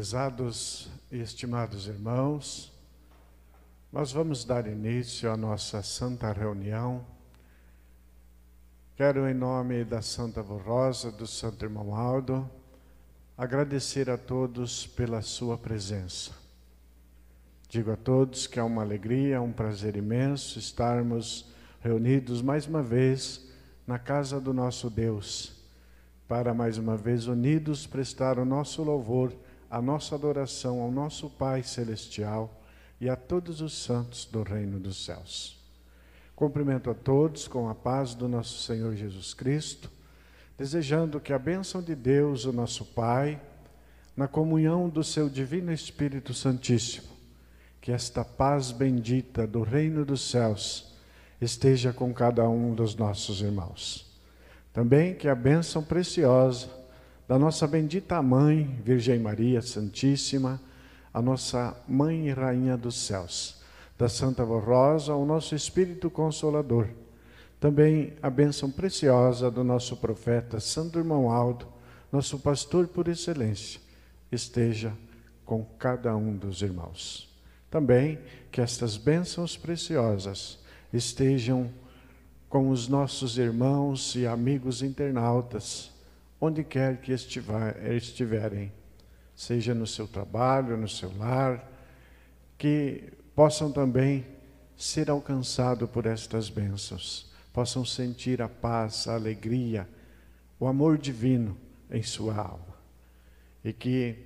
Prezados e estimados irmãos, nós vamos dar início à nossa santa reunião. Quero, em nome da Santa Avó Rosa, do Santo Irmão Aldo, agradecer a todos pela sua presença. Digo a todos que é uma alegria, um prazer imenso estarmos reunidos mais uma vez na casa do nosso Deus, para mais uma vez unidos prestar o nosso louvor, a nossa adoração ao nosso Pai Celestial e a todos os santos do Reino dos Céus. Cumprimento a todos com a paz do nosso Senhor Jesus Cristo, desejando que a bênção de Deus, o nosso Pai, na comunhão do seu Divino Espírito Santíssimo, que esta paz bendita do Reino dos Céus esteja com cada um dos nossos irmãos. Também que a bênção preciosa da nossa bendita Mãe, Virgem Maria Santíssima, a nossa Mãe e Rainha dos Céus, da Santa Avó Rosa, o nosso Espírito Consolador. Também a bênção preciosa do nosso profeta Santo Irmão Aldo, nosso pastor por excelência, esteja com cada um dos irmãos. Também que estas bênçãos preciosas estejam com os nossos irmãos e amigos internautas, onde quer que estiverem, seja no seu trabalho, no seu lar, que possam também ser alcançados por estas bênçãos, possam sentir a paz, a alegria, o amor divino em sua alma, e que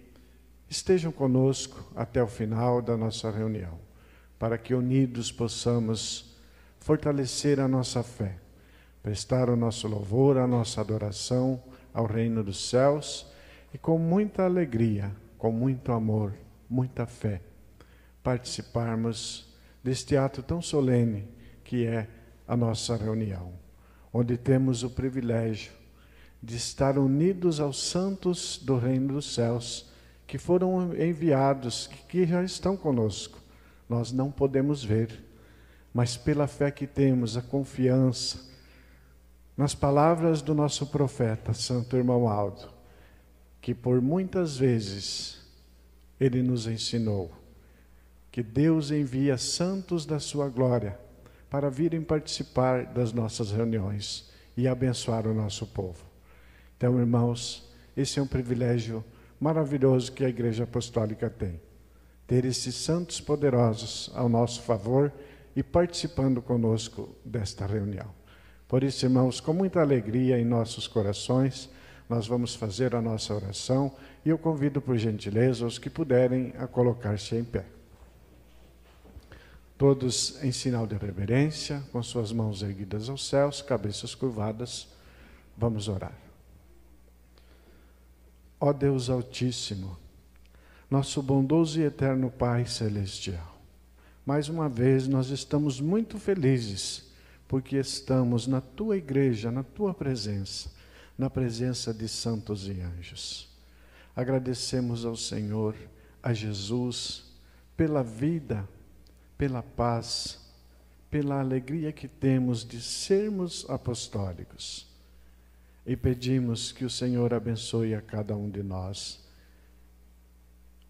estejam conosco até o final da nossa reunião, para que unidos possamos fortalecer a nossa fé, prestar o nosso louvor, a nossa adoração ao Reino dos Céus e com muita alegria, com muito amor, muita fé, participarmos deste ato tão solene que é a nossa reunião, onde temos o privilégio de estar unidos aos santos do Reino dos Céus, que foram enviados, que já estão conosco. Nós não podemos ver, mas pela fé que temos, a confiança, nas palavras do nosso profeta, Santo Irmão Aldo, que por muitas vezes ele nos ensinou que Deus envia santos da sua glória para virem participar das nossas reuniões e abençoar o nosso povo. Então, irmãos, esse é um privilégio maravilhoso que a Igreja Apostólica tem, ter esses santos poderosos ao nosso favor e participando conosco desta reunião. Por isso, irmãos, com muita alegria em nossos corações, nós vamos fazer a nossa oração e eu convido, por gentileza, os que puderem a colocar-se em pé. Todos em sinal de reverência, com suas mãos erguidas aos céus, cabeças curvadas, vamos orar. Ó Deus Altíssimo, nosso bondoso e eterno Pai Celestial, mais uma vez nós estamos muito felizes porque estamos na Tua Igreja, na Tua presença, na presença de santos e anjos. Agradecemos ao Senhor, a Jesus, pela vida, pela paz, pela alegria que temos de sermos apostólicos. E pedimos que o Senhor abençoe a cada um de nós.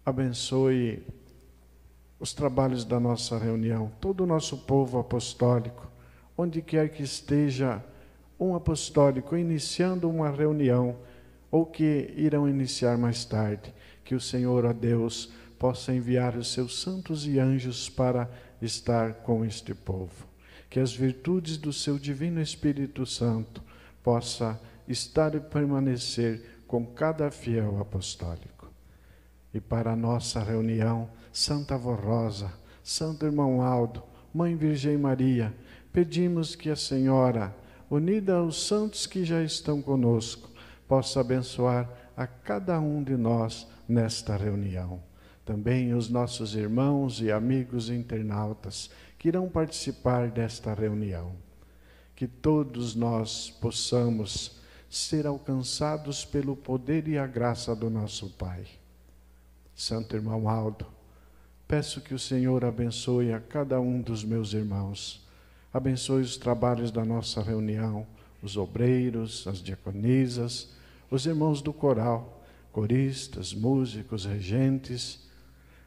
Abençoe os trabalhos da nossa reunião, todo o nosso povo apostólico, onde quer que esteja um apostólico iniciando uma reunião, ou que irão iniciar mais tarde, que o Senhor, ó Deus, possa enviar os seus santos e anjos para estar com este povo. Que as virtudes do seu Divino Espírito Santo possa estar e permanecer com cada fiel apostólico. E para a nossa reunião, Santa Avó Rosa, Santo Irmão Aldo, Mãe Virgem Maria, pedimos que a Senhora, unida aos santos que já estão conosco, possa abençoar a cada um de nós nesta reunião. Também os nossos irmãos e amigos internautas que irão participar desta reunião. Que todos nós possamos ser alcançados pelo poder e a graça do nosso Pai. Santo Irmão Aldo, peço que o Senhor abençoe a cada um dos meus irmãos. Abençoe os trabalhos da nossa reunião, os obreiros, as diaconisas, os irmãos do coral, coristas, músicos, regentes,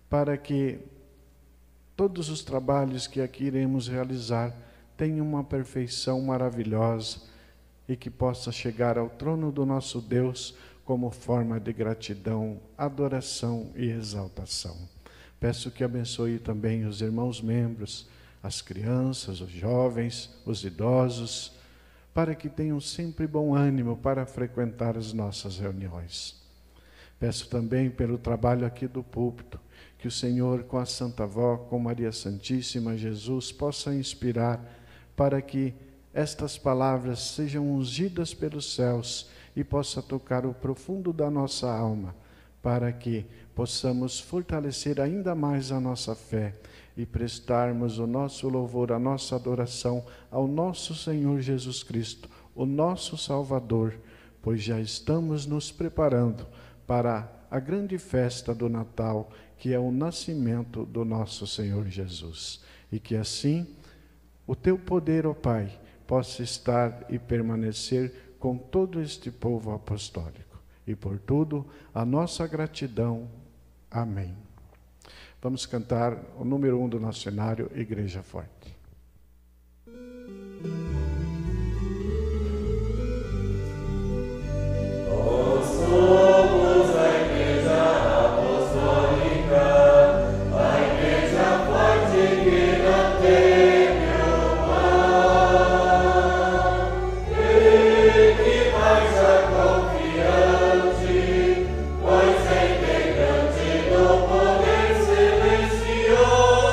para que todos os trabalhos que aqui iremos realizar tenham uma perfeição maravilhosa e que possa chegar ao trono do nosso Deus como forma de gratidão, adoração e exaltação. Peço que abençoe também os irmãos membros, as crianças, os jovens, os idosos, para que tenham sempre bom ânimo para frequentar as nossas reuniões. Peço também pelo trabalho aqui do púlpito, que o Senhor, com a Santa Avó, com Maria Santíssima, Jesus, possa inspirar para que estas palavras sejam ungidas pelos céus e possa tocar o profundo da nossa alma, para que possamos fortalecer ainda mais a nossa fé e prestarmos o nosso louvor, a nossa adoração ao nosso Senhor Jesus Cristo, o nosso Salvador, pois já estamos nos preparando para a grande festa do Natal, que é o nascimento do nosso Senhor Jesus. E que assim o teu poder, ó Pai, possa estar e permanecer com todo este povo apostólico. E por tudo, a nossa gratidão. Amém. Vamos cantar o número 1 do nosso cenário, Igreja Forte. Celestial,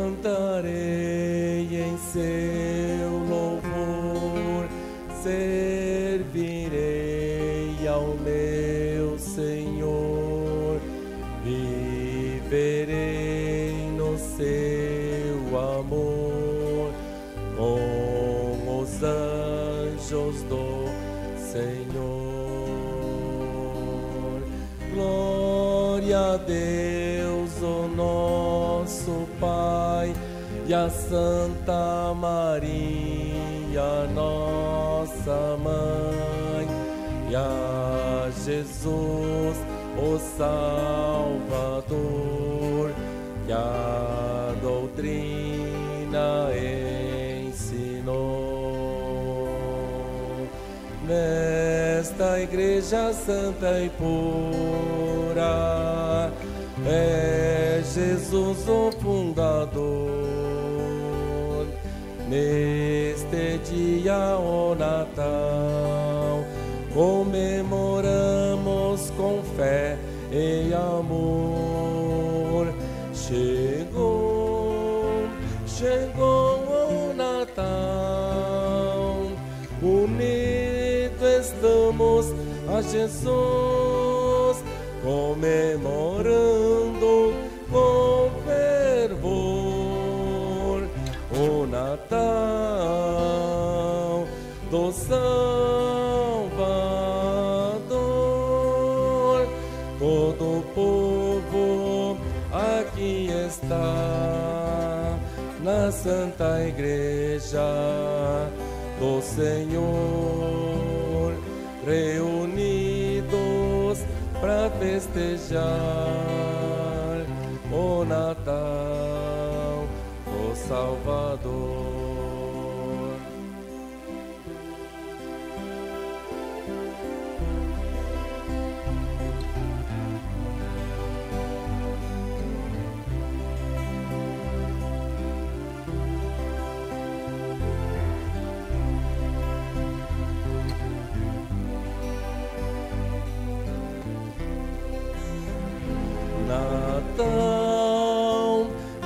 cantarei em seu louvor, servirei ao meu Senhor, viverei no seu amor, com os anjos do Senhor. Glória a Deus, o nosso Pai, e a Santa Maria, nossa Mãe, e a Jesus, o Salvador, que a doutrina ensinou. Nesta Igreja santa e pura, é Jesus o fundador. Neste dia, o Natal, comemoramos com fé e amor. Chegou o Natal, unidos estamos a Jesus, comemorando com fervor o Natal do Salvador. Todo o povo aqui está na Santa Igreja do Senhor, reunidos para festejar o Natal do Salvador.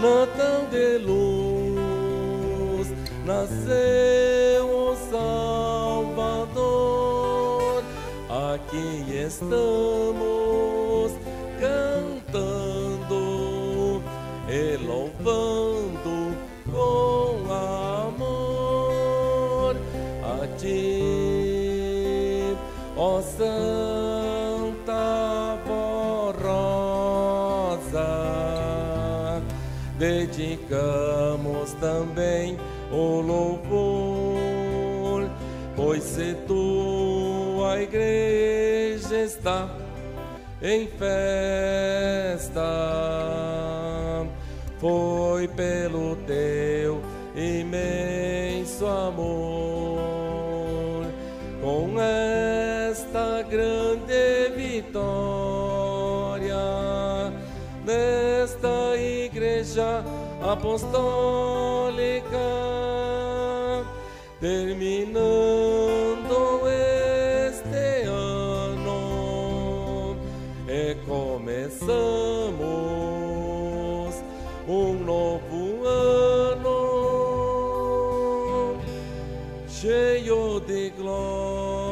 Natal de luz, nasceu o Salvador. Aqui estamos cantando e louvando com amor a ti, ó Santa Voz Rosa. Dedicamos também o louvor, pois se tua igreja está em festa, foi pelo teu imenso amor. Com esta grande vitória, nesta Igreja Apostólica, terminando este ano, e começamos um novo ano cheio de glória.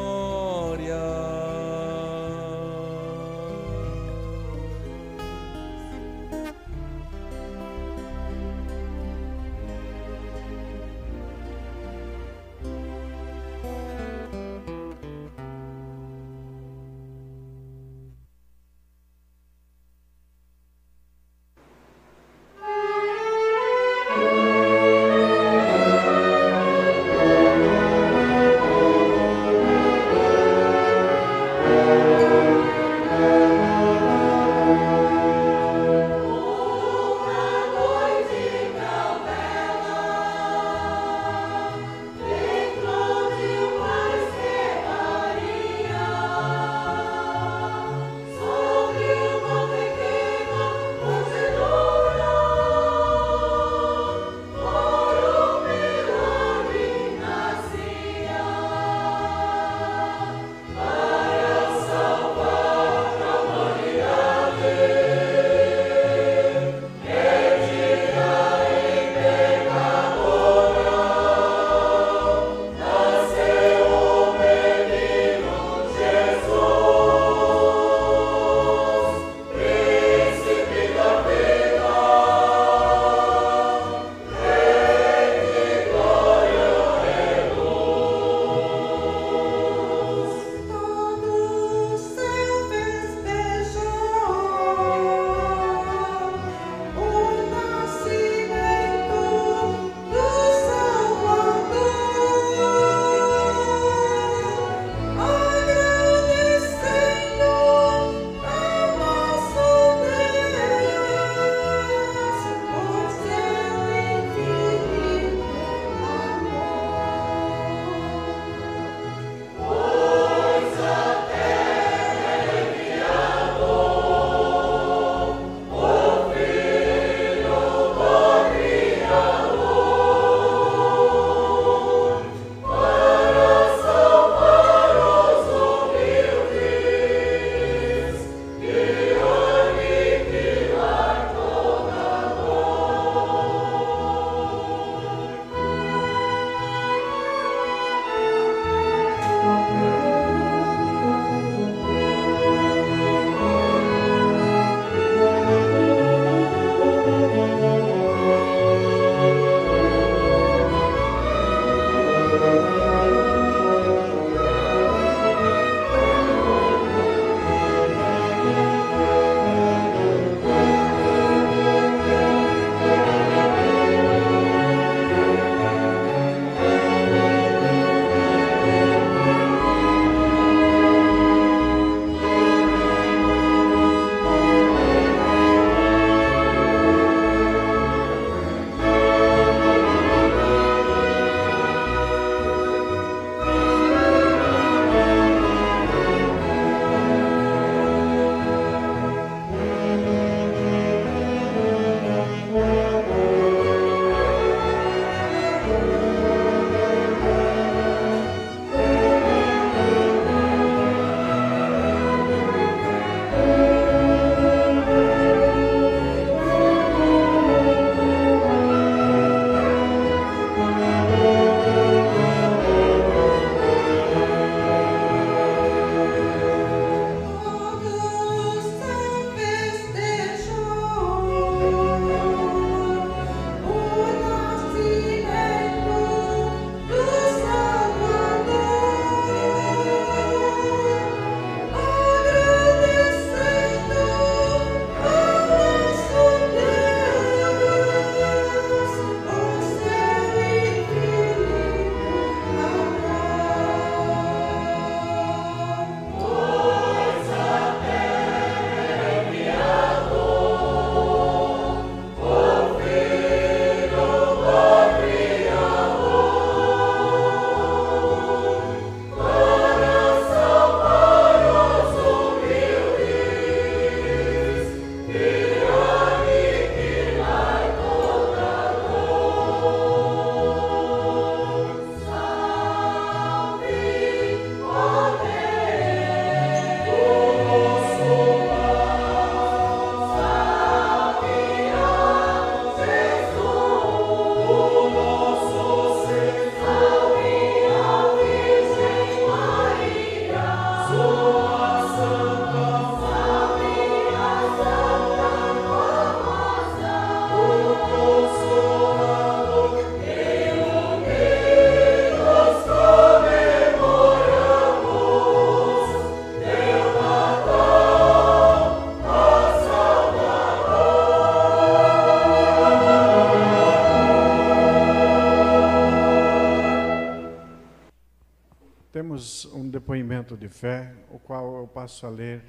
depoimento de fé, o qual eu passo a ler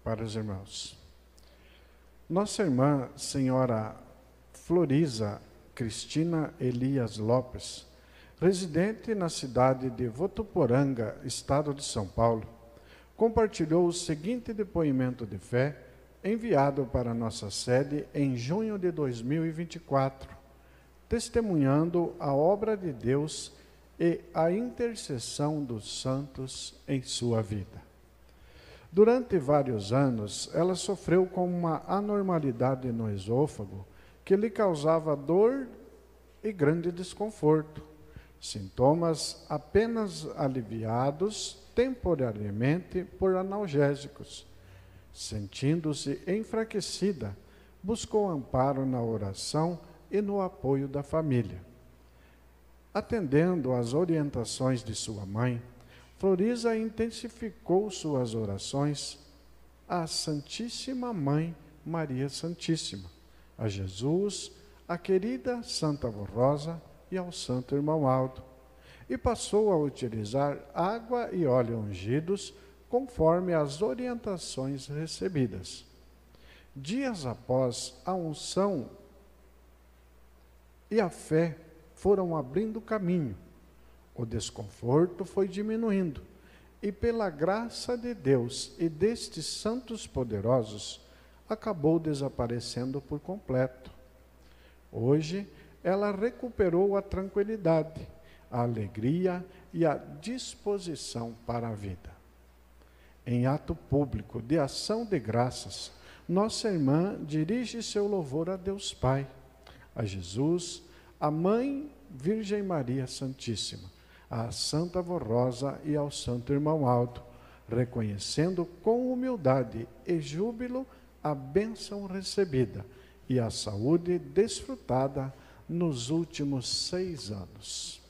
para os irmãos. Nossa irmã, senhora Floriza Cristina Elias Lopes, residente na cidade de Votuporanga, estado de São Paulo, compartilhou o seguinte depoimento de fé enviado para nossa sede em junho de 2024, testemunhando a obra de Deus e a intercessão dos santos em sua vida. Durante vários anos, ela sofreu com uma anormalidade no esôfago que lhe causava dor e grande desconforto, sintomas apenas aliviados temporariamente por analgésicos. Sentindo-se enfraquecida, buscou amparo na oração e no apoio da família. Atendendo às orientações de sua mãe, Floriza intensificou suas orações à Santíssima Mãe Maria Santíssima, a Jesus, a querida Santa Avó Rosa e ao Santo Irmão Aldo, e passou a utilizar água e óleo ungidos conforme as orientações recebidas. Dias após a unção e a fé foram abrindo caminho, o desconforto foi diminuindo, e pela graça de Deus e destes santos poderosos, acabou desaparecendo por completo. Hoje, ela recuperou a tranquilidade, a alegria e a disposição para a vida. Em ato público de ação de graças, nossa irmã dirige seu louvor a Deus Pai, a Jesus, a Mãe Virgem Maria Santíssima, à Santa Avó Rosa e ao Santo Irmão Aldo, reconhecendo com humildade e júbilo a bênção recebida e a saúde desfrutada nos últimos 6 anos.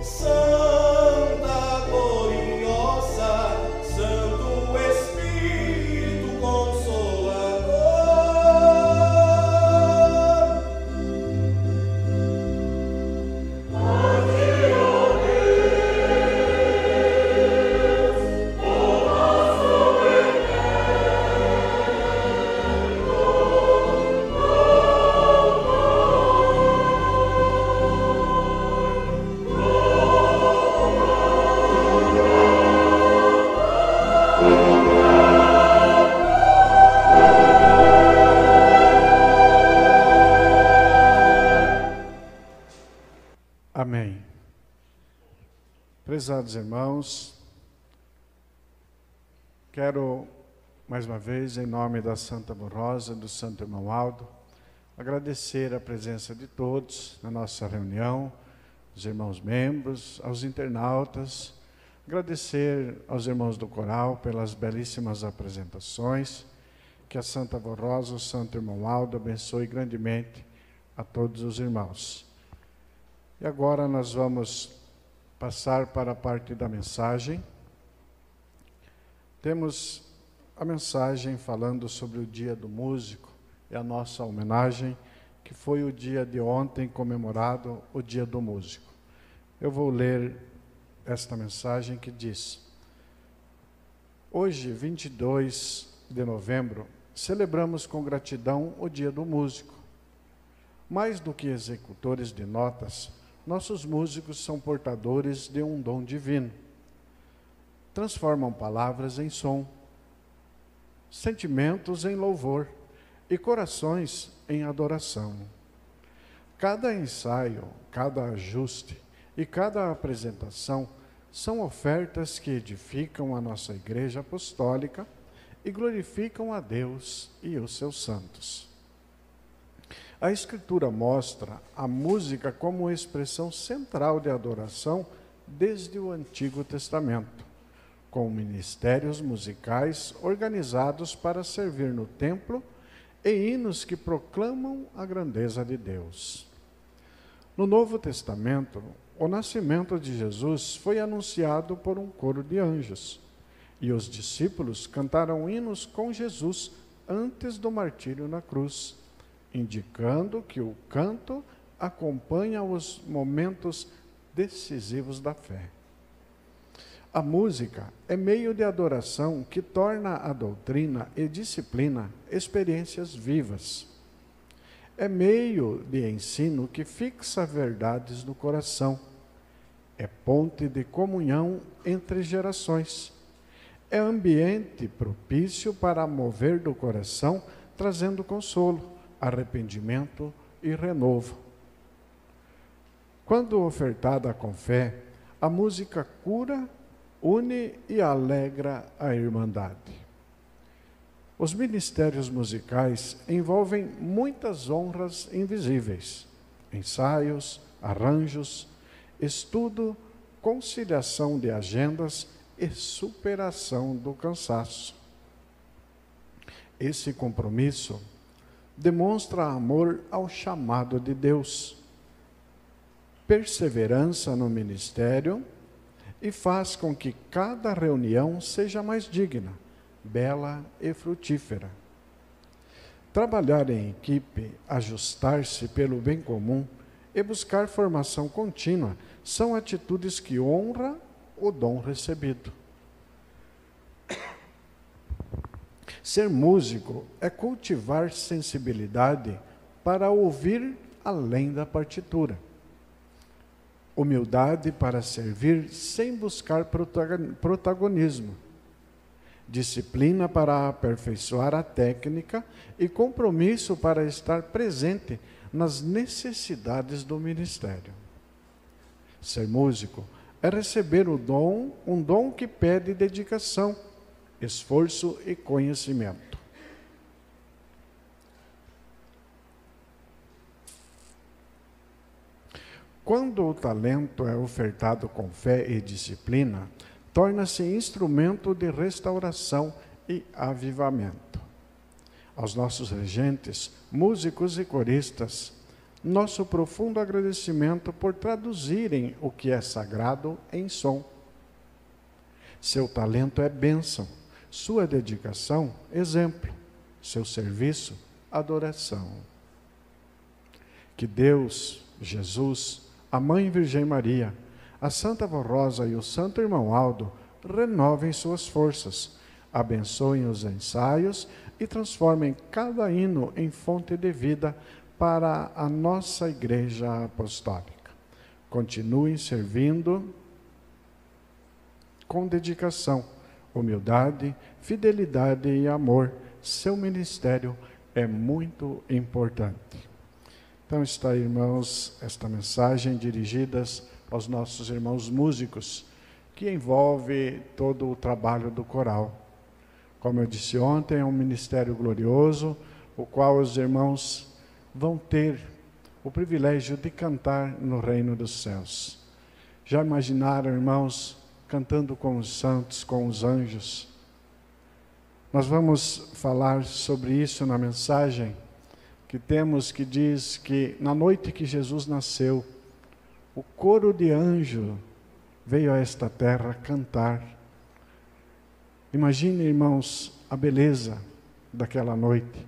Santa gloriosa, Santo Espírito Consolador. Amém. Prezados irmãos, quero mais uma vez, em nome da Santa Amorosa, do Santo Irmão Aldo, agradecer a presença de todos na nossa reunião, os irmãos membros, aos internautas, agradecer aos irmãos do coral pelas belíssimas apresentações, que a Santa Amorosa, o Santo Irmão Aldo, abençoe grandemente a todos os irmãos. E agora nós vamos passar para a parte da mensagem. Temos a mensagem falando sobre o Dia do Músico, e a nossa homenagem, que foi o dia de ontem comemorado, o Dia do Músico. Eu vou ler esta mensagem que diz: hoje, 22 de novembro, celebramos com gratidão o Dia do Músico. Mais do que executores de notas, nossos músicos são portadores de um dom divino. Transformam palavras em som, sentimentos em louvor e corações em adoração. Cada ensaio, cada ajuste e cada apresentação são ofertas que edificam a nossa Igreja Apostólica e glorificam a Deus e os seus santos. A Escritura mostra a música como expressão central de adoração desde o Antigo Testamento, com ministérios musicais organizados para servir no templo e hinos que proclamam a grandeza de Deus. No Novo Testamento, o nascimento de Jesus foi anunciado por um coro de anjos, e os discípulos cantaram hinos com Jesus antes do martírio na cruz, indicando que o canto acompanha os momentos decisivos da fé. A música é meio de adoração que torna a doutrina e disciplina experiências vivas. É meio de ensino que fixa verdades no coração. É ponte de comunhão entre gerações. É ambiente propício para mover do coração, trazendo consolo, arrependimento e renovo. Quando ofertada com fé, a música cura, une e alegra a irmandade. Os ministérios musicais envolvem muitas honras invisíveis, ensaios, arranjos, estudo, conciliação de agendas e superação do cansaço. Esse compromisso demonstra amor ao chamado de Deus, perseverança no ministério e faz com que cada reunião seja mais digna, bela e frutífera. Trabalhar em equipe, ajustar-se pelo bem comum e buscar formação contínua são atitudes que honram o dom recebido. Ser músico é cultivar sensibilidade para ouvir além da partitura. Humildade para servir sem buscar protagonismo. Disciplina para aperfeiçoar a técnica e compromisso para estar presente nas necessidades do ministério. Ser músico é receber um dom que pede dedicação, esforço e conhecimento. Quando o talento é ofertado com fé e disciplina, torna-se instrumento de restauração e avivamento. Aos nossos regentes, músicos e coristas, nosso profundo agradecimento por traduzirem o que é sagrado em som. Seu talento é bênção, sua dedicação, exemplo, seu serviço, adoração. Que Deus, Jesus, a Mãe Virgem Maria, a Santa Vó Rosa e o Santo Irmão Aldo renovem suas forças, abençoem os ensaios e transformem cada hino em fonte de vida para a nossa Igreja Apostólica. Continuem servindo com dedicação, humildade, fidelidade e amor. Seu ministério é muito importante. Então está aí, irmãos, esta mensagem dirigida aos nossos irmãos músicos, que envolve todo o trabalho do coral. Como eu disse ontem, é um ministério glorioso, o qual os irmãos vão ter o privilégio de cantar no reino dos céus. Já imaginaram, irmãos, cantando com os santos, com os anjos? Nós vamos falar sobre isso na mensagem que temos, que diz que na noite que Jesus nasceu, o coro de anjo veio a esta terra cantar. Imagine, irmãos, a beleza daquela noite.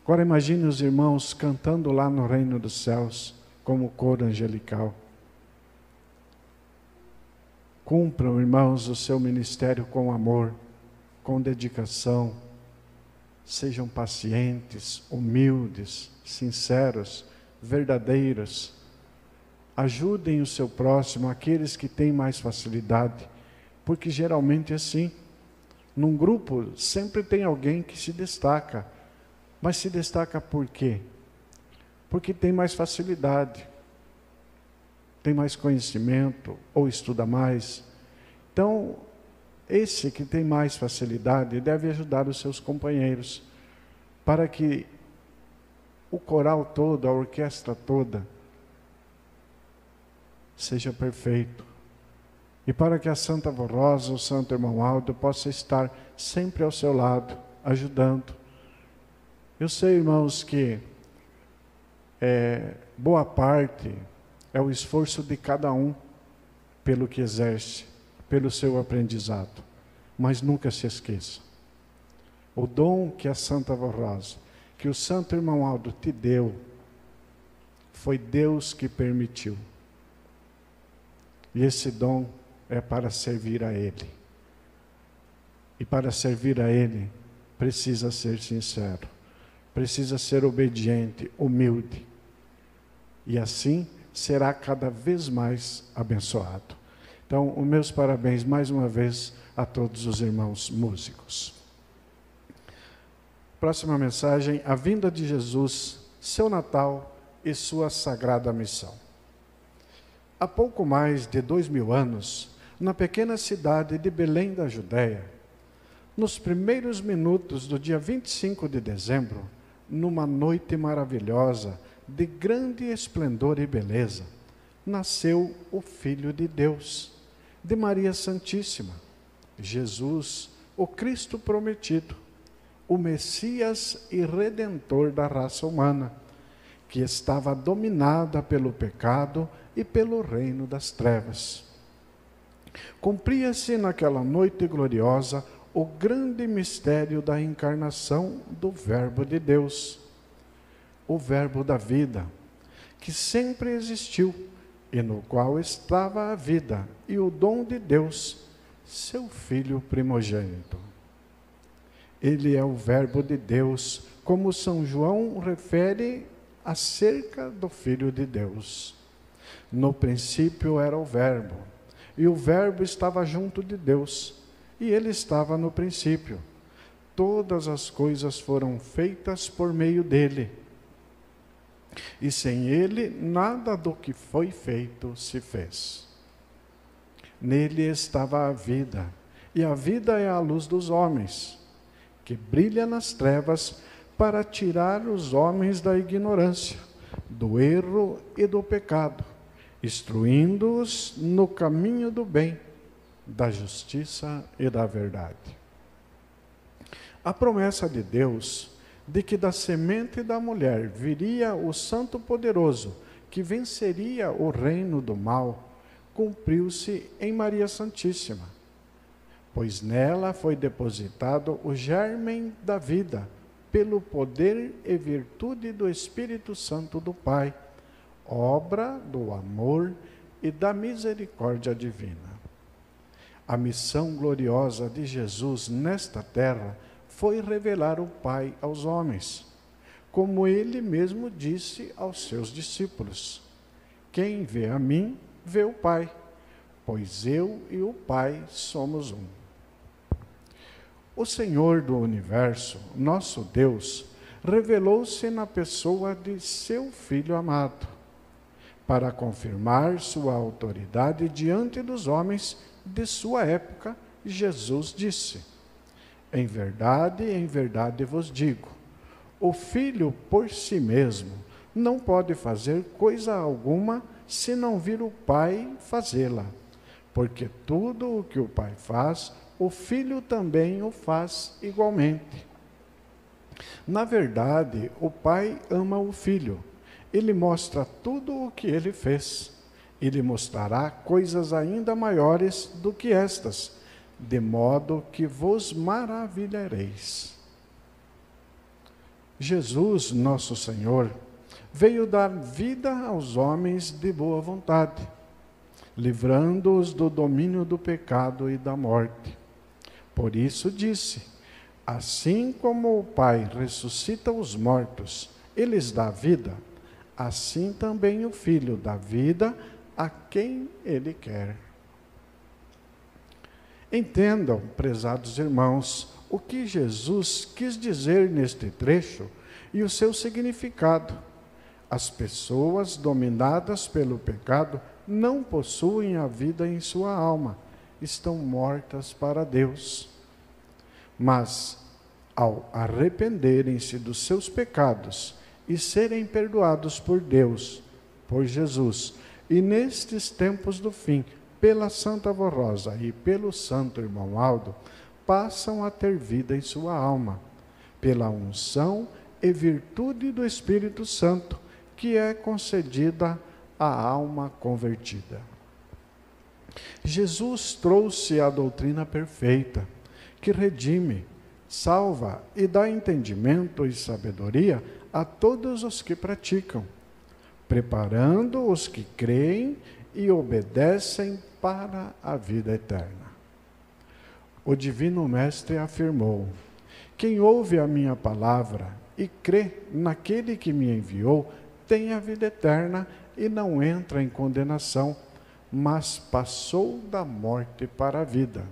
Agora imagine os irmãos cantando lá no reino dos céus, como coro angelical. Cumpram, irmãos, o seu ministério com amor, com dedicação. Sejam pacientes, humildes, sinceros, verdadeiros. Ajudem o seu próximo, aqueles que têm mais facilidade, porque geralmente é assim. Num grupo sempre tem alguém que se destaca, mas se destaca por quê? Porque tem mais facilidade, tem mais conhecimento, ou estuda mais. Então, esse que tem mais facilidade deve ajudar os seus companheiros, para que o coral todo, a orquestra toda, seja perfeito. E para que a Santa Vó Rosa, o Santo Irmão Aldo, possa estar sempre ao seu lado, ajudando. Eu sei, irmãos, que boa parte é o esforço de cada um pelo que exerce, pelo seu aprendizado. Mas nunca se esqueça, o dom que a Santa Vó Rosa, que o Santo Irmão Aldo te deu, foi Deus que permitiu. E esse dom é para servir a Ele. E para servir a Ele, precisa ser sincero, precisa ser obediente, humilde. E assim será cada vez mais abençoado. Então, os meus parabéns mais uma vez a todos os irmãos músicos. Próxima mensagem: a vinda de Jesus, seu Natal e sua sagrada missão. Há pouco mais de 2000 anos, na pequena cidade de Belém da Judéia, nos primeiros minutos do dia 25 de dezembro, numa noite maravilhosa, de grande esplendor e beleza, nasceu o Filho de Deus, de Maria Santíssima, Jesus, o Cristo prometido, o Messias e Redentor da raça humana, que estava dominada pelo pecado e pelo reino das trevas. Cumpria-se naquela noite gloriosa o grande mistério da encarnação do Verbo de Deus, o Verbo da vida, que sempre existiu e no qual estava a vida e o dom de Deus, seu Filho primogênito. Ele é o Verbo de Deus, como São João refere acerca do Filho de Deus. No princípio era o Verbo, e o Verbo estava junto de Deus, e ele estava no princípio. Todas as coisas foram feitas por meio dele, e sem ele nada do que foi feito se fez. Nele estava a vida, e a vida é a luz dos homens, que brilha nas trevas para tirar os homens da ignorância, do erro e do pecado, instruindo-os no caminho do bem, da justiça e da verdade. A promessa de Deus de que da semente da mulher viria o Santo Poderoso, que venceria o reino do mal, cumpriu-se em Maria Santíssima, pois nela foi depositado o germen da vida, pelo poder e virtude do Espírito Santo do Pai, obra do amor e da misericórdia divina. A missão gloriosa de Jesus nesta terra foi revelar o Pai aos homens, como ele mesmo disse aos seus discípulos: quem vê a mim, vê o Pai, pois eu e o Pai somos um. O Senhor do Universo, nosso Deus, revelou-se na pessoa de seu Filho amado, para confirmar sua autoridade diante dos homens de sua época. Jesus disse: em verdade vos digo, o Filho por si mesmo não pode fazer coisa alguma se não vir o Pai fazê-la, porque tudo o que o Pai faz, o Filho também o faz igualmente. Na verdade, o Pai ama o Filho, ele mostra tudo o que ele fez, e lhe mostrará coisas ainda maiores do que estas, de modo que vos maravilhareis. Jesus, nosso Senhor, veio dar vida aos homens de boa vontade, livrando-os do domínio do pecado e da morte. Por isso disse: assim como o Pai ressuscita os mortos e lhes dá vida, assim também o Filho dá vida a quem ele quer. Entendam, prezados irmãos, o que Jesus quis dizer neste trecho e o seu significado. As pessoas dominadas pelo pecado não possuem a vida em sua alma, estão mortas para Deus. Mas, ao arrependerem-se dos seus pecados e serem perdoados por Deus, por Jesus, e nestes tempos do fim, pela Santa Avó Rosa e pelo Santo Irmão Aldo, passam a ter vida em sua alma, pela unção e virtude do Espírito Santo, que é concedida à alma convertida. Jesus trouxe a doutrina perfeita, que redime, salva e dá entendimento e sabedoria a todos os que praticam, preparando os que creem e obedecem para a vida eterna. O Divino Mestre afirmou: quem ouve a minha palavra e crê naquele que me enviou, tem a vida eterna e não entra em condenação, mas passou da morte para a vida.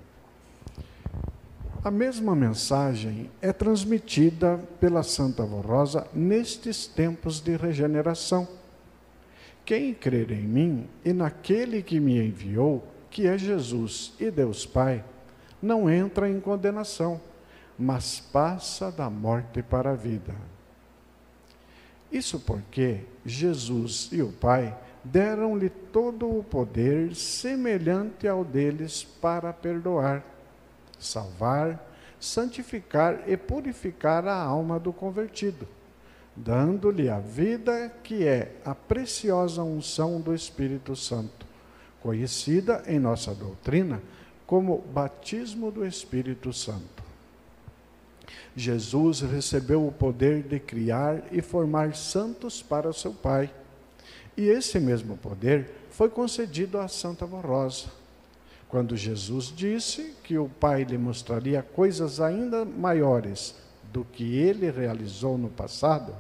A mesma mensagem é transmitida pela Santa Avó Rosa nestes tempos de regeneração. Quem crer em mim e naquele que me enviou, que é Jesus e Deus Pai, não entra em condenação, mas passa da morte para a vida. Isso porque Jesus e o Pai deram-lhe todo o poder semelhante ao deles para perdoar, salvar, santificar e purificar a alma do convertido, dando-lhe a vida que é a preciosa unção do Espírito Santo, conhecida em nossa doutrina como batismo do Espírito Santo. Jesus recebeu o poder de criar e formar santos para o seu Pai, e esse mesmo poder foi concedido à Santa Avó Rosa, quando Jesus disse que o Pai lhe mostraria coisas ainda maiores do que ele realizou no passado.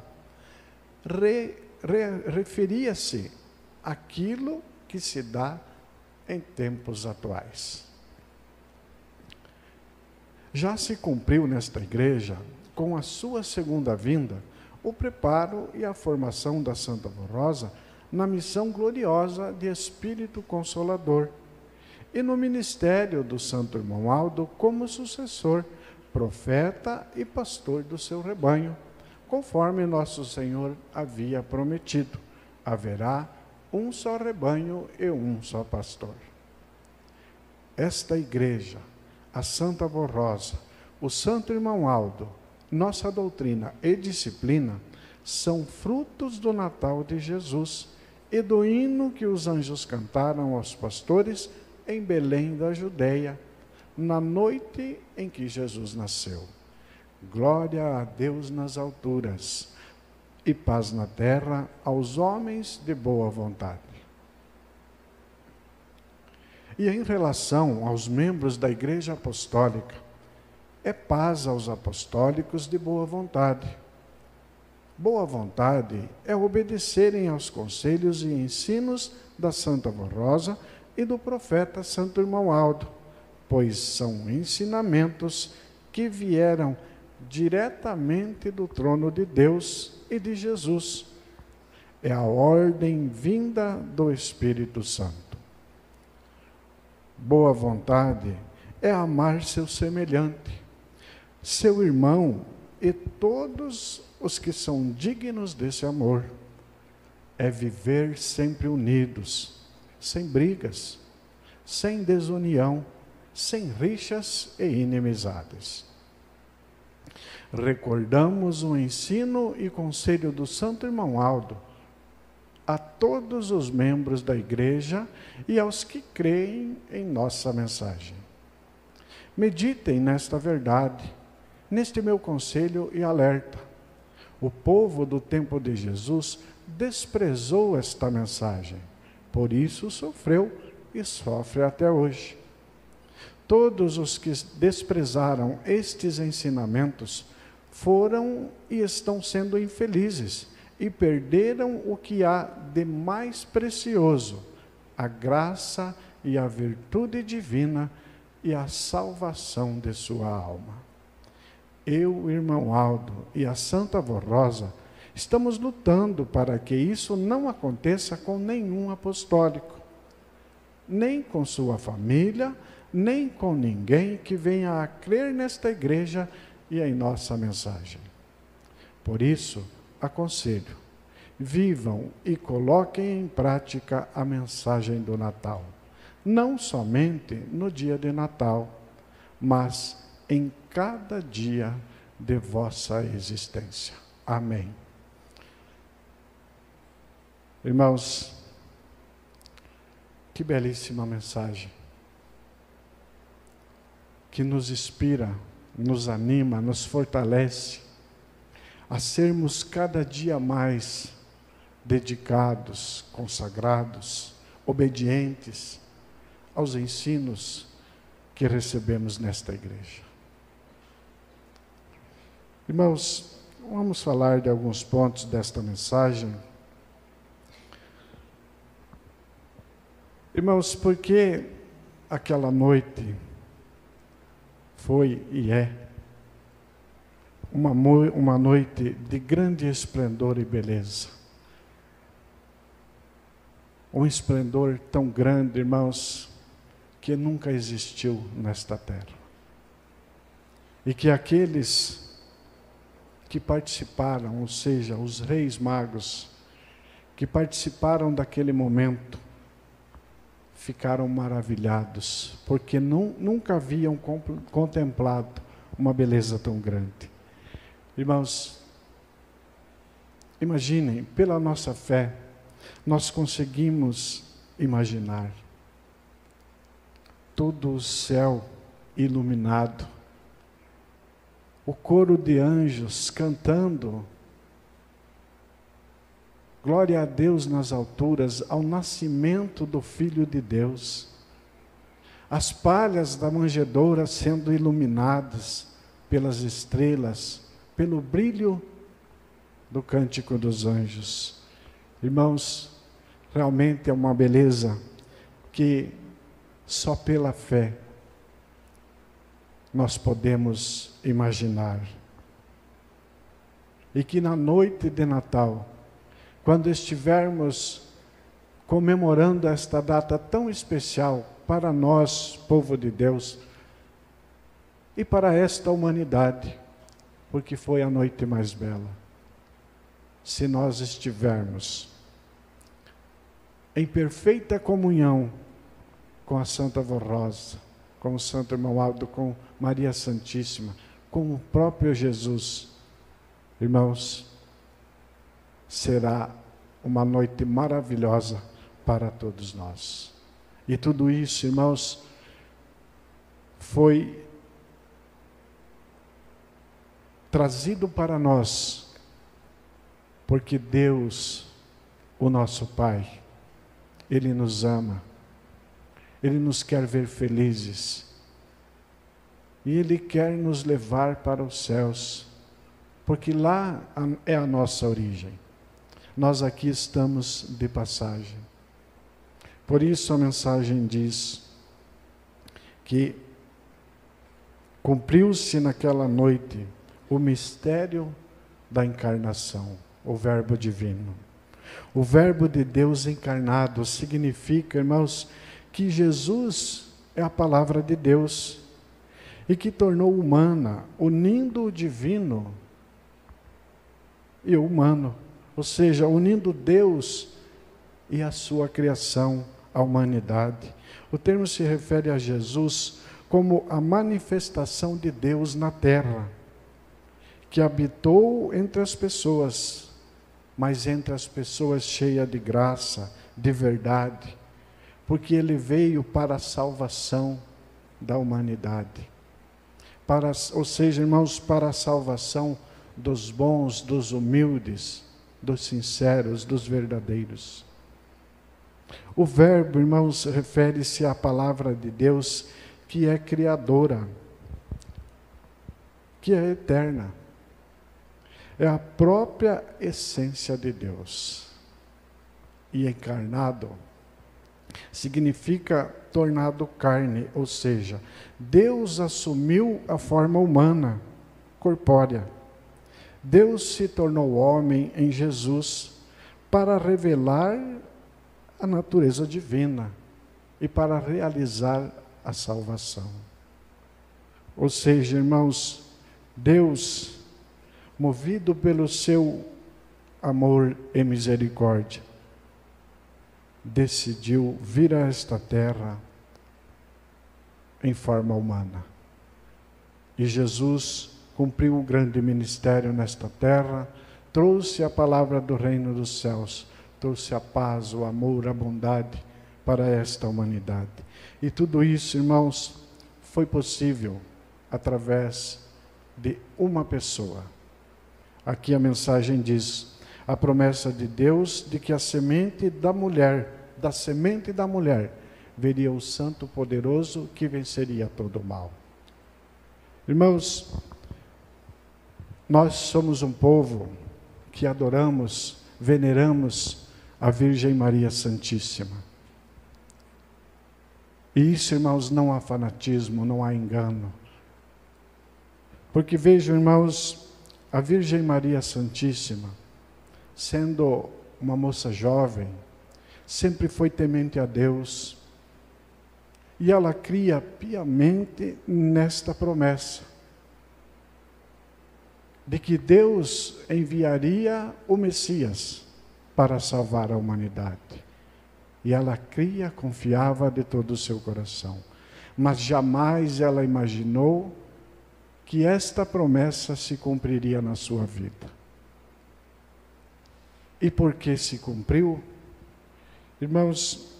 Referia-se àquilo que se dá em tempos atuais. Já se cumpriu nesta igreja, com a sua segunda vinda, o preparo e a formação da Santa Avó Rosa na missão gloriosa de Espírito Consolador, e no ministério do Santo Irmão Aldo como sucessor, profeta e pastor do seu rebanho, conforme nosso Senhor havia prometido: haverá um só rebanho e um só pastor. Esta igreja, a Santa Avó Rosa, o Santo Irmão Aldo, nossa doutrina e disciplina são frutos do Natal de Jesus e do hino que os anjos cantaram aos pastores em Belém da Judeia, na noite em que Jesus nasceu. Glória a Deus nas alturas e paz na terra aos homens de boa vontade. E em relação aos membros da Igreja Apostólica, é paz aos apostólicos de boa vontade. Boa vontade é obedecerem aos conselhos e ensinos da Santa Avó Rosa e do profeta Santo Irmão Aldo, pois são ensinamentos que vieram diretamente do trono de Deus e de Jesus. É a ordem vinda do Espírito Santo. Boa vontade é amar seu semelhante, seu irmão e todos os que são dignos desse amor. É viver sempre unidos, sem brigas, sem desunião, sem rixas e inimizades. Recordamos o ensino e conselho do Santo Irmão Aldo a todos os membros da Igreja e aos que creem em nossa mensagem. Meditem nesta verdade, neste meu conselho e alerta. O povo do tempo de Jesus desprezou esta mensagem, por isso sofreu e sofre até hoje. Todos os que desprezaram estes ensinamentos foram e estão sendo infelizes e perderam o que há de mais precioso, a graça e a virtude divina e a salvação de sua alma. Eu, irmão Aldo, e a Santa Avó Rosa, estamos lutando para que isso não aconteça com nenhum apostólico, nem com sua família, nem com ninguém que venha a crer nesta igreja e em nossa mensagem. Por isso, aconselho, vivam e coloquem em prática a mensagem do Natal, não somente no dia de Natal, mas em cada dia de vossa existência. Amém. Irmãos, que belíssima mensagem, que nos inspira, nos anima, nos fortalece a sermos cada dia mais dedicados, consagrados, obedientes aos ensinos que recebemos nesta igreja. Irmãos, vamos falar de alguns pontos desta mensagem. Irmãos, porque aquela noite foi e é uma noite de grande esplendor e beleza. Um esplendor tão grande, irmãos, que nunca existiu nesta terra. E que aqueles que participaram, ou seja, os reis magos, que participaram daquele momento, ficaram maravilhados, porque nunca haviam contemplado uma beleza tão grande. Irmãos, imaginem, pela nossa fé, nós conseguimos imaginar todo o céu iluminado, o coro de anjos cantando glória a Deus nas alturas, ao nascimento do Filho de Deus, as palhas da manjedoura sendo iluminadas pelas estrelas, pelo brilho do cântico dos anjos. Irmãos, realmente é uma beleza que só pela fé nós podemos imaginar. E que na noite de Natal, quando estivermos comemorando esta data tão especial para nós, povo de Deus, e para esta humanidade, porque foi a noite mais bela, se nós estivermos em perfeita comunhão com a Santa Avó Rosa, com o Santo Irmão Aldo, com Maria Santíssima, com o próprio Jesus, irmãos, será uma noite maravilhosa para todos nós. E tudo isso, irmãos, foi trazido para nós, porque Deus, o nosso Pai, Ele nos ama, Ele nos quer ver felizes, e Ele quer nos levar para os céus, porque lá é a nossa origem. Nós aqui estamos de passagem. Por isso a mensagem diz que cumpriu-se naquela noite o mistério da encarnação, o Verbo divino. O Verbo de Deus encarnado significa, irmãos, que Jesus é a palavra de Deus e que tornou humana, unindo o divino e o humano, ou seja, unindo Deus e a sua criação, a humanidade. O termo se refere a Jesus como a manifestação de Deus na terra, que habitou entre as pessoas, mas entre as pessoas cheia de graça, de verdade, porque Ele veio para a salvação da humanidade. Ou seja, irmãos, para a salvação dos bons, dos humildes, dos sinceros, dos verdadeiros. O Verbo, irmãos, refere-se à palavra de Deus que é criadora, que é eterna. É a própria essência de Deus. E encarnado significa tornado carne, ou seja, Deus assumiu a forma humana, corpórea. Deus se tornou homem em Jesus para revelar a natureza divina e para realizar a salvação. Ou seja, irmãos, Deus, movido pelo seu amor e misericórdia, decidiu vir a esta terra em forma humana. E Jesus cumpriu o grande ministério nesta terra, trouxe a palavra do reino dos céus, trouxe a paz, o amor, a bondade para esta humanidade. E tudo isso, irmãos, foi possível através de uma pessoa. Aqui a mensagem diz: a promessa de Deus de que da semente da mulher, viria o Santo Poderoso que venceria todo o mal. Irmãos, nós somos um povo que adoramos, veneramos a Virgem Maria Santíssima. E isso, irmãos, não há fanatismo, não há engano. Porque vejam, irmãos, a Virgem Maria Santíssima, sendo uma moça jovem, sempre foi temente a Deus, e ela cria piamente nesta promessa, de que Deus enviaria o Messias para salvar a humanidade. E ela cria, confiava de todo o seu coração. Mas jamais ela imaginou que esta promessa se cumpriria na sua vida. E por que se cumpriu? Irmãos,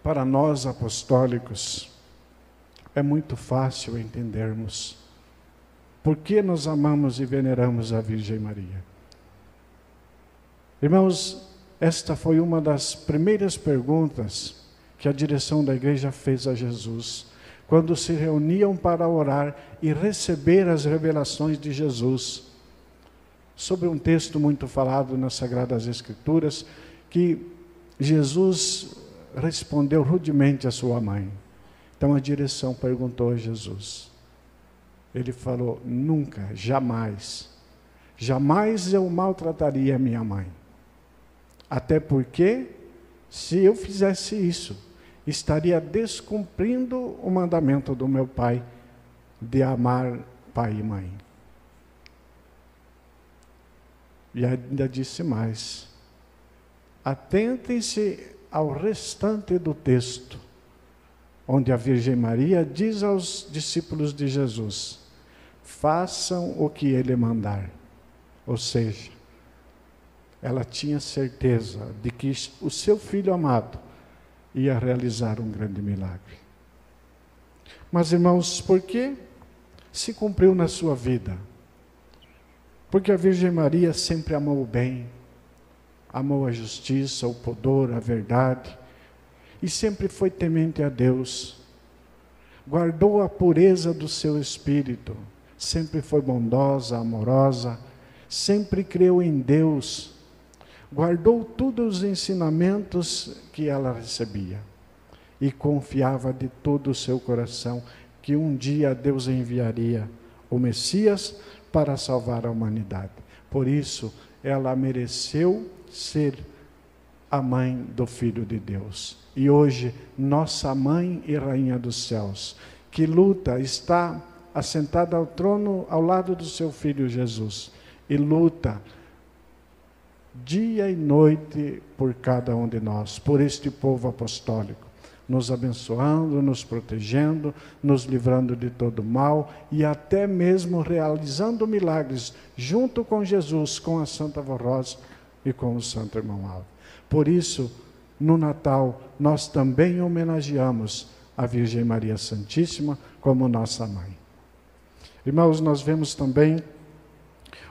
para nós apostólicos, é muito fácil entendermos por que nós amamos e veneramos a Virgem Maria. Irmãos, esta foi uma das primeiras perguntas que a direção da igreja fez a Jesus, quando se reuniam para orar e receber as revelações de Jesus, sobre um texto muito falado nas Sagradas Escrituras, que Jesus respondeu rudemente à sua mãe. Então a direção perguntou a Jesus. Ele falou: nunca, jamais, jamais eu maltrataria minha mãe. Até porque, se eu fizesse isso, estaria descumprindo o mandamento do meu pai, de amar pai e mãe. E ainda disse mais: atentem-se ao restante do texto, onde a Virgem Maria diz aos discípulos de Jesus: façam o que Ele mandar. Ou seja, ela tinha certeza de que o seu filho amado ia realizar um grande milagre. Mas, irmãos, por que se cumpriu na sua vida? Porque a Virgem Maria sempre amou o bem, amou a justiça, o pudor, a verdade, e sempre foi temente a Deus. Guardou a pureza do seu espírito, sempre foi bondosa, amorosa, sempre creu em Deus, guardou todos os ensinamentos que ela recebia e confiava de todo o seu coração que um dia Deus enviaria o Messias para salvar a humanidade. Por isso, ela mereceu ser a mãe do Filho de Deus. E hoje, nossa mãe e rainha dos céus, que luta, está assentada ao trono ao lado do seu Filho Jesus, e luta dia e noite por cada um de nós, por este povo apostólico, nos abençoando, nos protegendo, nos livrando de todo mal e até mesmo realizando milagres junto com Jesus, com a Santa Vó Rosa e com o Santo Irmão Aldo. Por isso, no Natal, nós também homenageamos a Virgem Maria Santíssima como nossa mãe. Irmãos, nós vemos também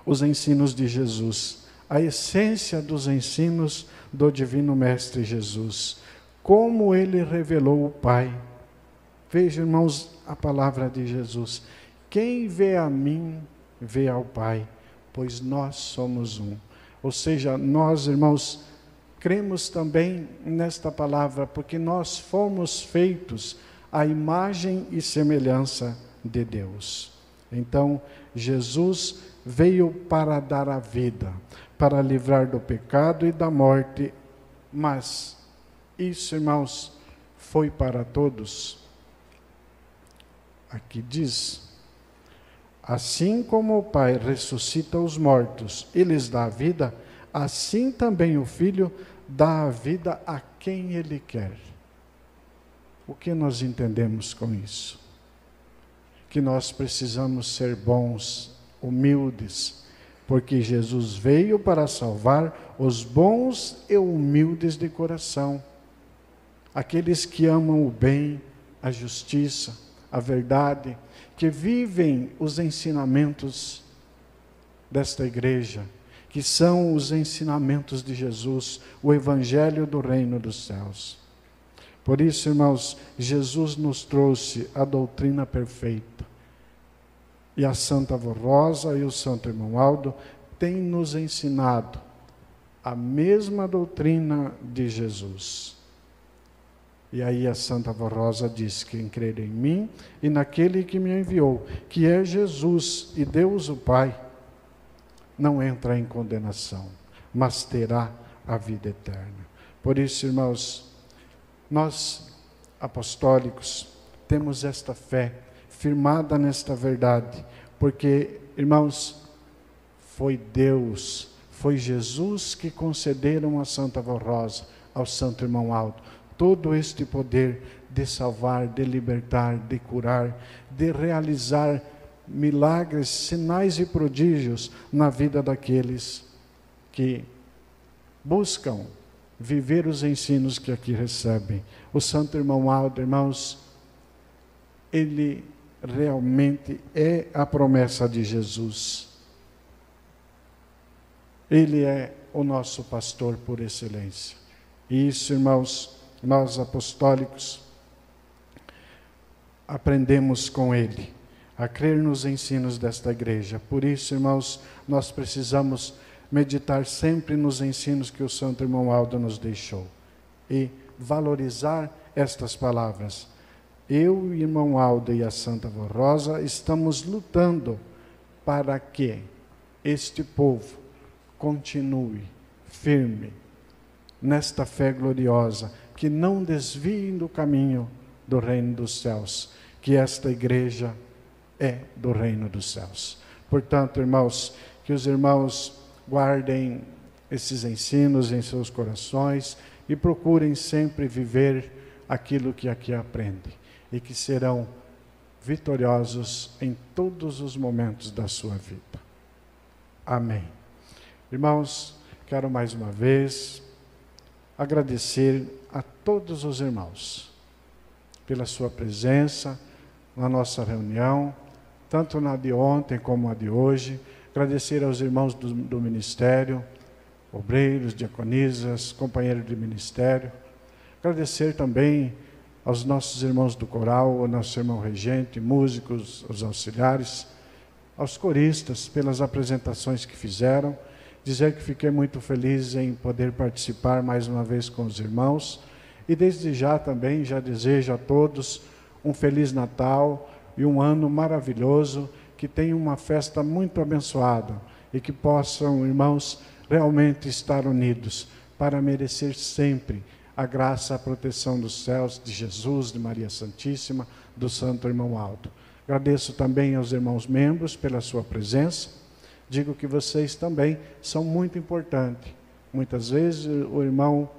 os ensinos de Jesus, a essência dos ensinos do Divino Mestre Jesus, como ele revelou o Pai. Vejam, irmãos, a palavra de Jesus: quem vê a mim, vê ao Pai, pois nós somos um. Ou seja, nós, irmãos, cremos também nesta palavra, porque nós fomos feitos à imagem e semelhança de Deus. Então, Jesus veio para dar a vida, para livrar do pecado e da morte, mas isso, irmãos, foi para todos. Aqui diz: assim como o Pai ressuscita os mortos e lhes dá a vida, assim também o Filho dá a vida a quem Ele quer. O que nós entendemos com isso? Que nós precisamos ser bons, humildes, porque Jesus veio para salvar os bons e humildes de coração, aqueles que amam o bem, a justiça, a verdade, que vivem os ensinamentos desta igreja, que são os ensinamentos de Jesus, o Evangelho do Reino dos Céus. Por isso, irmãos, Jesus nos trouxe a doutrina perfeita. E a Santa Vó Rosa e o Santo Irmão Aldo têm nos ensinado a mesma doutrina de Jesus. E aí a Santa Vó Rosa diz: quem crer em mim e naquele que me enviou, que é Jesus e Deus o Pai, não entra em condenação, mas terá a vida eterna. Por isso, irmãos, nós, apostólicos, temos esta fé firmada nesta verdade, porque, irmãos, foi Deus, foi Jesus que concederam a Santa Vó Rosa, ao Santo Irmão Aldo, todo este poder de salvar, de libertar, de curar, de realizar milagres, sinais e prodígios na vida daqueles que buscam viver os ensinos que aqui recebem. O Santo Irmão Aldo, irmãos, ele realmente é a promessa de Jesus. Ele é o nosso pastor por excelência. E isso, irmãos, nós apostólicos aprendemos com ele a crer nos ensinos desta igreja. Por isso, irmãos, nós precisamos meditar sempre nos ensinos que o Santo Irmão Aldo nos deixou e valorizar estas palavras. Eu, o Irmão Aldo e a Santa Vó Rosa estamos lutando para que este povo continue firme nesta fé gloriosa, que não desviem do caminho do reino dos céus, que esta igreja é do reino dos céus. Portanto, irmãos, que os irmãos guardem esses ensinos em seus corações e procurem sempre viver aquilo que aqui aprendem, e que serão vitoriosos em todos os momentos da sua vida. Amém. Irmãos, quero mais uma vez agradecer a todos os irmãos pela sua presença na nossa reunião, tanto na de ontem como a de hoje. Agradecer aos irmãos do ministério, obreiros, diaconisas, companheiros de ministério. Agradecer também aos nossos irmãos do coral, ao nosso irmão regente, músicos, os auxiliares, aos coristas pelas apresentações que fizeram. Dizer que fiquei muito feliz em poder participar mais uma vez com os irmãos. E desde já também já desejo a todos um Feliz Natal e um ano maravilhoso, que tenham uma festa muito abençoada e que possam, irmãos, realmente estar unidos para merecer sempre a graça, a proteção dos céus, de Jesus, de Maria Santíssima, do Santo Irmão Aldo. Agradeço também aos irmãos membros pela sua presença. Digo que vocês também são muito importantes. Muitas vezes o irmão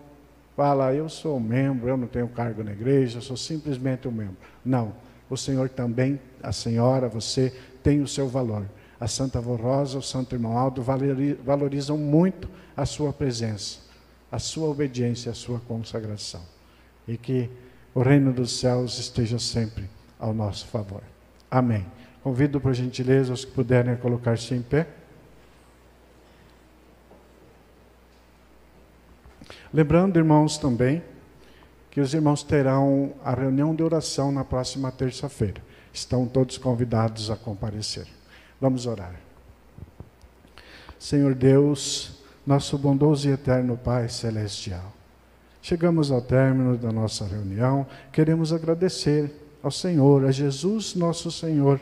fala, eu sou membro, eu não tenho cargo na igreja, eu sou simplesmente um membro. Não, o Senhor também, a senhora, você tem o seu valor. A Santa Avó Rosa, o Santo Irmão Aldo valorizam muito a sua presença, a sua obediência, a sua consagração. E que o reino dos céus esteja sempre ao nosso favor. Amém. Convido, por gentileza, os que puderem a colocar-se em pé. Lembrando, irmãos, também, que os irmãos terão a reunião de oração na próxima terça-feira. Estão todos convidados a comparecer. Vamos orar. Senhor Deus, nosso bondoso e eterno Pai Celestial, chegamos ao término da nossa reunião. Queremos agradecer ao Senhor, a Jesus nosso Senhor,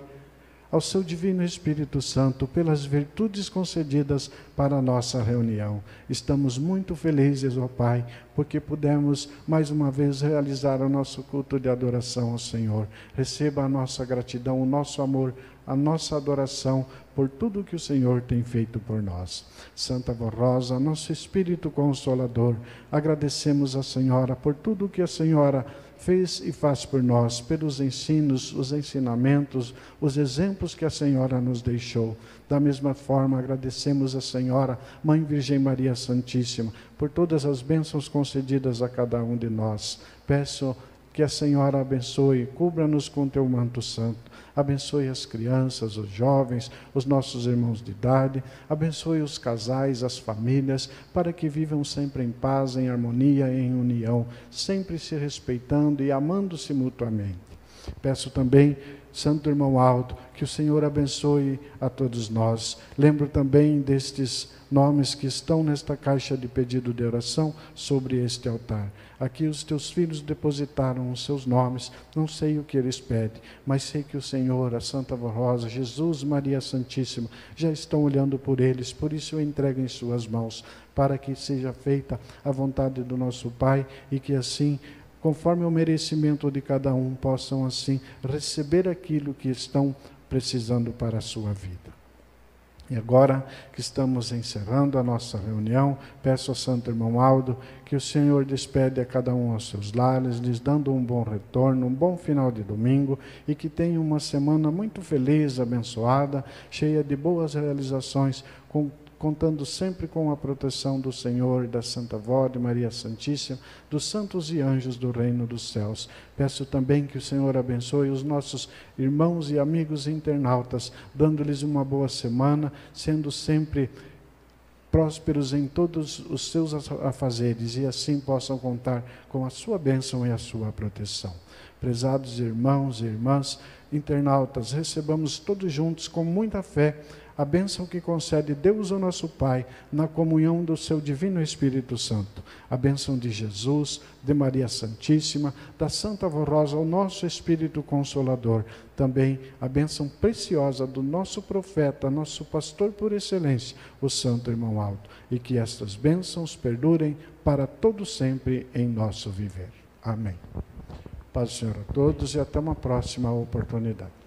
ao seu Divino Espírito Santo, pelas virtudes concedidas para a nossa reunião. Estamos muito felizes, ó Pai, porque pudemos mais uma vez realizar o nosso culto de adoração ao Senhor. Receba a nossa gratidão, o nosso amor, a nossa adoração por tudo que o Senhor tem feito por nós. Santa Avó Rosa, nosso Espírito Consolador, agradecemos a Senhora por tudo que a Senhora fez e faz por nós, pelos ensinos, os ensinamentos, os exemplos que a Senhora nos deixou. Da mesma forma, agradecemos a Senhora, Mãe Virgem Maria Santíssima, por todas as bênçãos concedidas a cada um de nós. Peço que a Senhora abençoe, cubra-nos com teu manto santo. Abençoe as crianças, os jovens, os nossos irmãos de idade. Abençoe os casais, as famílias, para que vivam sempre em paz, em harmonia e em união, sempre se respeitando e amando-se mutuamente. Peço também, Santo Irmão Aldo, que o Senhor abençoe a todos nós. Lembro também destes nomes que estão nesta caixa de pedido de oração sobre este altar. Aqui os teus filhos depositaram os seus nomes, não sei o que eles pedem, mas sei que o Senhor, a Santa Avó Rosa, Jesus, Maria Santíssima, já estão olhando por eles, por isso eu entrego em suas mãos, para que seja feita a vontade do nosso Pai e que assim, conforme o merecimento de cada um, possam assim receber aquilo que estão precisando para a sua vida. E agora que estamos encerrando a nossa reunião, peço ao Santo Irmão Aldo que o Senhor despede a cada um aos seus lares, lhes dando um bom retorno, um bom final de domingo, e que tenham uma semana muito feliz, abençoada, cheia de boas realizações, contando sempre com a proteção do Senhor, da Santa Avó, de Maria Santíssima, dos santos e anjos do reino dos céus. Peço também que o Senhor abençoe os nossos irmãos e amigos internautas, dando-lhes uma boa semana, sendo sempre prósperos em todos os seus afazeres, e assim possam contar com a sua bênção e a sua proteção. Prezados irmãos e irmãs internautas, recebamos todos juntos com muita fé a bênção que concede Deus, o nosso Pai, na comunhão do seu Divino Espírito Santo. A bênção de Jesus, de Maria Santíssima, da Santa Avó Rosa, o nosso Espírito Consolador. Também a bênção preciosa do nosso profeta, nosso pastor por excelência, o Santo Irmão Aldo. E que estas bênçãos perdurem para todo sempre em nosso viver. Amém. Paz do Senhor a todos e até uma próxima oportunidade.